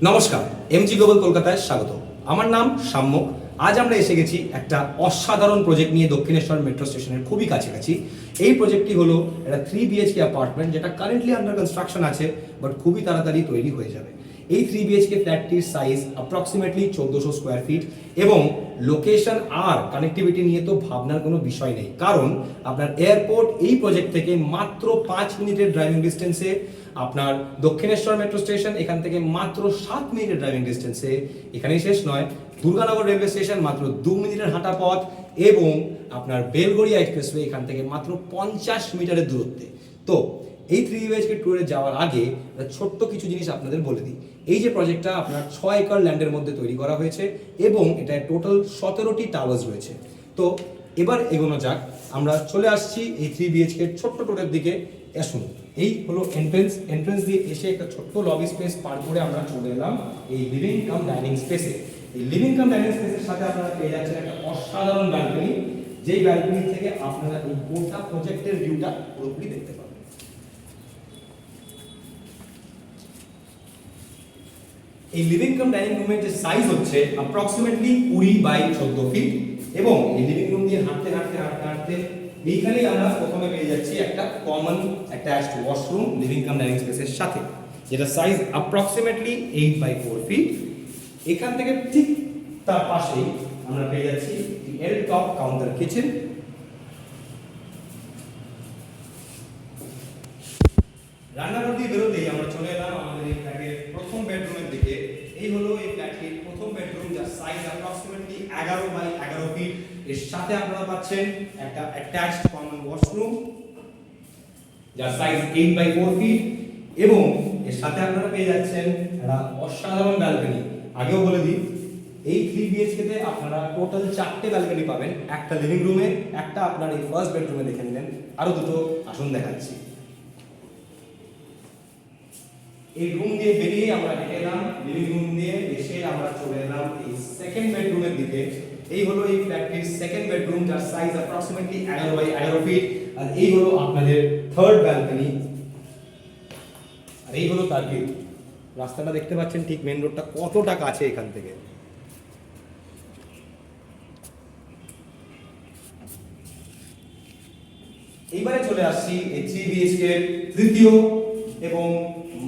নমস্কার, MG global কলকাতায় স্বাগত। আমার নাম সাম্য। আজ আমরা এসে গেছি একটা অসাধারণ প্রজেক্ট নিয়ে দক্ষিণেশ্বর মেট্রো স্টেশনের খুবই কাছাকাছি। এই প্রজেক্টটি হলো একটা 3 বিএইচকে অ্যাপার্টমেন্ট, যেটা কারেন্টলি আন্ডার কনস্ট্রাকশন আছে, বাট খুবই তাড়াতাড়ি তৈরি হয়ে যাবে। এই 3 বিএইচকে ফ্ল্যাটটির সাইজ অ্যাপ্রক্সিমেটলি 1400 স্কোয়ার ফিট এবং লোকেশন আর কানেক্টিভিটি নিয়ে তো ভাবনার কোনো বিষয় নেই, কারণ আপনার এয়ারপোর্ট এই প্রজেক্ট থেকে মাত্র 5 মিনিটের ড্রাইভিং ডিস্টেন্সে, আপনার দক্ষিণেশ্বর মেট্রো স্টেশন এখান থেকে মাত্র 7 মিনিটের ড্রাইভিং ডিস্টেন্সে। এখানেই শেষ নয়, দুর্গানগর রেলওয়ে স্টেশন মাত্র 2 মিনিটের হাঁটা পথ এবং আপনার বেলগড়িয়া এক্সপ্রেসওয়ে এখান থেকে মাত্র 50 মিটারের দূরত্বে। তো এই 3 বিএইচকে ট্যুরে যাওয়ার আগে ছোট্ট কিছু জিনিস আপনাদের বলে দিই। এই যে প্রজেক্টটা আপনার 6 একর ল্যান্ডের মধ্যে তৈরি করা হয়েছে এবং এটা টোটাল 17টি টাওয়ার্স রয়েছে। তো এবার এগোনো যাক, আমরা চলে আসছি এই 3 বিএইচকে ছোট্ট ট্যুরের দিকে। আসুন, এই হলো এন্ট্রেন্স দিয়ে এসে একটা ছোট্ট লবি স্পেস পার করে আমরা চলে এলাম এই লিভিং কাম ডাইনিং স্পেসে। এই লিভিং কাম ডাইনিং স্পেসের সাথে আপনারা পেয়ে যাচ্ছেন একটা অসাধারণ ব্যালকনি, যেই ব্যালকনি থেকে আপনারা এই গোটা প্রজেক্টের ভিউটা পুরোপুরি দেখতে পাবেন। এই লিভিং কাম ডাইনিং রুমের যে সাইজ হচ্ছে অ্যাপ্রক্সিমেটলি 20 বাই 14 ফিট এবং এই লিভিং রুম দিয়ে হাঁটতে এইখানেই আমরা প্রথমে পেয়ে যাচ্ছি একটা common attached washroom living cum dining স্পেসের সাথে, যেটা সাইজ অ্যাপ্রক্সিমেটলি 8 বাই 4 ফিট। এখান থেকে ঠিক তার পাশেই আমরা পেয়ে যাচ্ছি এল টপ কাউন্টার কিচেন। রান্নাঘর দিয়ে বেরোতেই আমরা চলে এলাম আমাদের এই ফ্ল্যাটের প্রথম বেডরুমের দিকে। এই হলো এই ফ্ল্যাটটির প্রথম বেডরুম, যার সাইজ অ্যাপ্রক্সিমেটলি 11 বাই 11 ফিট। এর সাথে আপনারা পাচ্ছেন একটা অ্যাটাচড কমন ওয়াশরুম যার সাইজ 8 বাই 4 ফিট এবং এর সাথে আপনারা পেয়ে যাচ্ছেন একটা অসাধারণ ব্যালকনি। আগেও বলে দিই, এই 3 বিএইচকে তে আপনারা টোটাল 4টে ব্যালকনি পাবেন, একটা লিভিং রুমে, একটা আপনার এই ফার্স্ট বেডরুমে দেখে নিলেন, আরো দুটো আসুন দেখাচ্ছি। এই রুম দিয়ে বেরিয়ে আমরা হেঁটে এলাম, লিভিং রুম দিয়ে এসে আমরা চলে এলাম এই সেকেন্ড বেডরুমের দিকে। এই হলো এই ফ্ল্যাটটির সেকেন্ড বেডরুম, যার সাইজ অ্যাপ্রক্সিমেটলি 11 বাই 11 ফিট। আর এই হলো আপনাদের থার্ড ব্যালকনি, আর এই হলো তার ভিউ। রাস্তাটা দেখতে পাচ্ছেন, ঠিক মেন রোডটা কতটা কাছে এখান থেকে। এইবারে চলে আসছি এই 3 বিএইচকে এর তৃতীয় এবং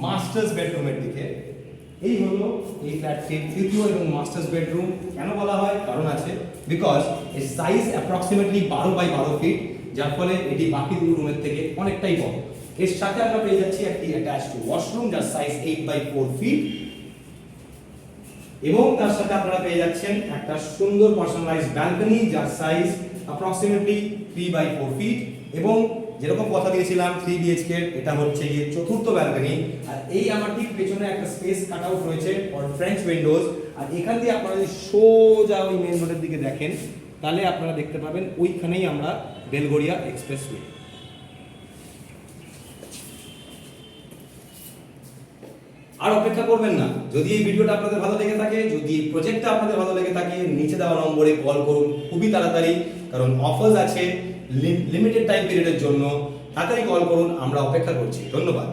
মাস্টার্স বেডরুমের দিকে। এই হলো এই ফ্ল্যাটটির তৃতীয় এবং মাস্টার্স বেডরুম। কেন বলা হয়? কারণ আছে, বিকজ এর সাইজ অ্যাপ্রক্সিমেটলি 12 বাই 12 ফিট, যার ফলে এটি বাকি দুটো রুমের থেকে অনেকটাই বড়। এর সাথে আমরা পেয়ে যাচ্ছি একটি অ্যাটাচড ওয়াশরুম যার সাইজ 8 বাই 4 ফিট এবং তার সাথে আপনারা পেয়ে যাচ্ছেন একটা সুন্দর পার্সোনালাইজড ব্যালকনি যার সাইজ অ্যাপ্রক্সিমেটলি 3 বাই 4 ফিট এবং যেরকম কথা দিয়েছিলাম 3 বিএইচকে এটা হচ্ছে গিয়ে চতুর্থ ব্যালকনি। আর এই আমার ঠিক পেছনে একটা স্পেস কাট আউট রয়েছে ফর ফ্রেঞ্চ উইন্ডোজ। আর এখান দিয়ে আপনারা যদি সোজা ওই মেন রোডের দিকে দেখেন, তাহলে আপনারা দেখতে পাবেন ওইখানেই আমরা বেলগড়িয়া এক্সপ্রেসওয়ে। আর অপেক্ষা করবেন না, যদি এই ভিডিওটা আপনাদের ভালো লেগে থাকে, যদি এই প্রজেক্টটা আপনাদের ভালো লেগে থাকে, নিচে দেওয়া নম্বরে কল করুন খুবই তাড়াতাড়ি, কারণ অফার্স আছে লিমিটেড টাইম পিরিয়ডের জন্য। তাড়াতাড়ি কল করুন, আমরা অপেক্ষা করছি। ধন্যবাদ।